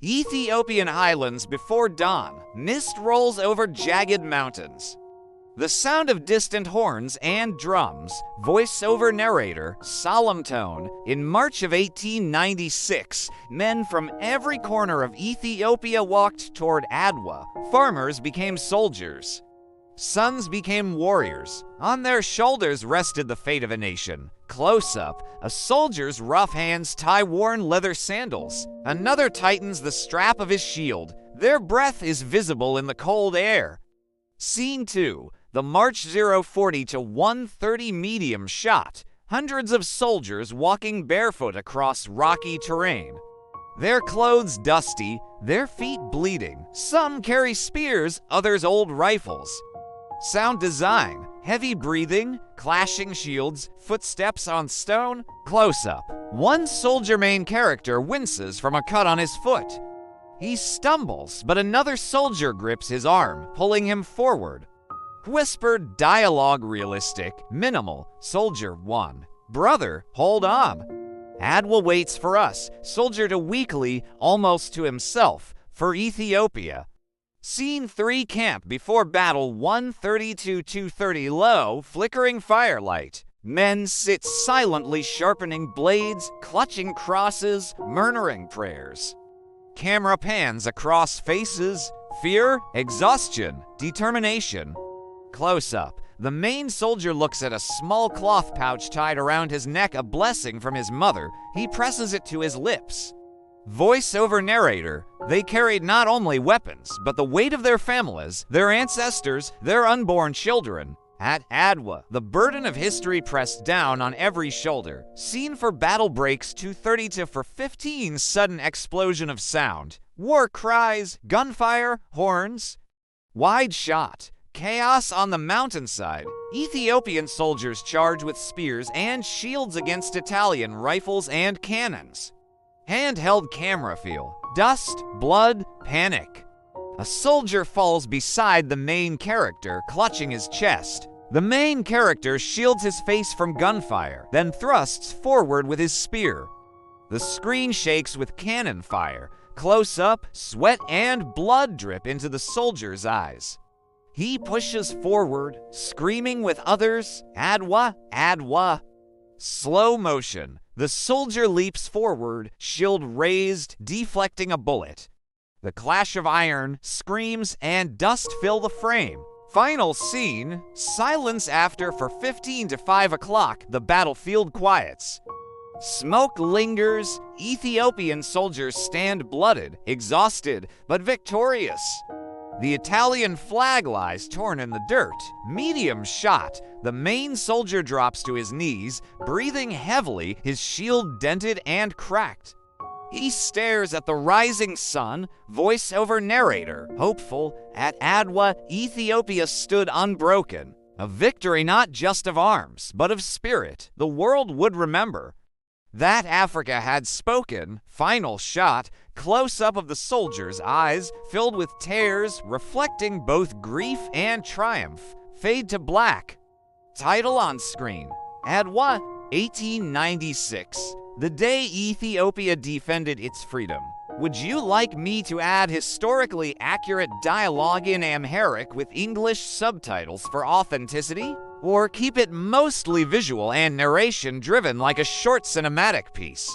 Ethiopian highlands before dawn, mist rolls over jagged mountains. The sound of distant horns and drums, voice-over narrator, solemn tone. In March of 1896, men from every corner of Ethiopia walked toward Adwa. Farmers became soldiers. Sons became warriors. On their shoulders rested the fate of a nation. Close up, a soldier's rough hands tie worn leather sandals. Another tightens the strap of his shield. Their breath is visible in the cold air. Scene 2. The March 040 to 130 medium shot. Hundreds of soldiers walking barefoot across rocky terrain. Their clothes dusty, their feet bleeding. Some carry spears, others old rifles. Sound design, heavy breathing, clashing shields, footsteps on stone. Close-up. One soldier main character winces from a cut on his foot. He stumbles, but another soldier grips his arm, pulling him forward. Whispered dialogue realistic, minimal. Soldier 1. Brother, hold on. Adwa waits for us. Soldier to weakly, almost to himself, for Ethiopia. Scene 3 camp before battle 130 to 230 low, flickering firelight. Men sit silently sharpening blades, clutching crosses, murmuring prayers. Camera pans across faces, fear, exhaustion, determination. Close up. The main soldier looks at a small cloth pouch tied around his neck, a blessing from his mother. He presses it to his lips. Voice-over narrator. They carried not only weapons, but the weight of their families, their ancestors, their unborn children. At Adwa, the burden of history pressed down on every shoulder. Scene for battle breaks 230 to 415, sudden explosion of sound. War cries, gunfire, horns. Wide shot. Chaos on the mountainside. Ethiopian soldiers charge with spears and shields against Italian rifles and cannons. Handheld camera feel. Dust, blood, panic. A soldier falls beside the main character, clutching his chest. The main character shields his face from gunfire, then thrusts forward with his spear. The screen shakes with cannon fire. Close up, sweat and blood drip into the soldier's eyes. He pushes forward, screaming with others, Adwa, Adwa. Slow motion. The soldier leaps forward, shield raised, deflecting a bullet. The clash of iron, screams, and dust fill the frame. Final scene, silence after for 15 to 5 o'clock, the battlefield quiets. Smoke lingers, Ethiopian soldiers stand blooded, exhausted, but victorious. The Italian flag lies torn in the dirt. Medium shot. The main soldier drops to his knees, breathing heavily, his shield dented and cracked. He stares at the rising sun, voice-over narrator, hopeful. At Adwa, Ethiopia stood unbroken. A victory not just of arms, but of spirit. The world would remember. That Africa had spoken. Final shot. Close-up of the soldier's eyes, filled with tears, reflecting both grief and triumph. Fade to black. Title on screen. Adwa, 1896. The day Ethiopia defended its freedom. Would you like me to add historically accurate dialogue in Amharic with English subtitles for authenticity? Or keep it mostly visual and narration driven like a short cinematic piece?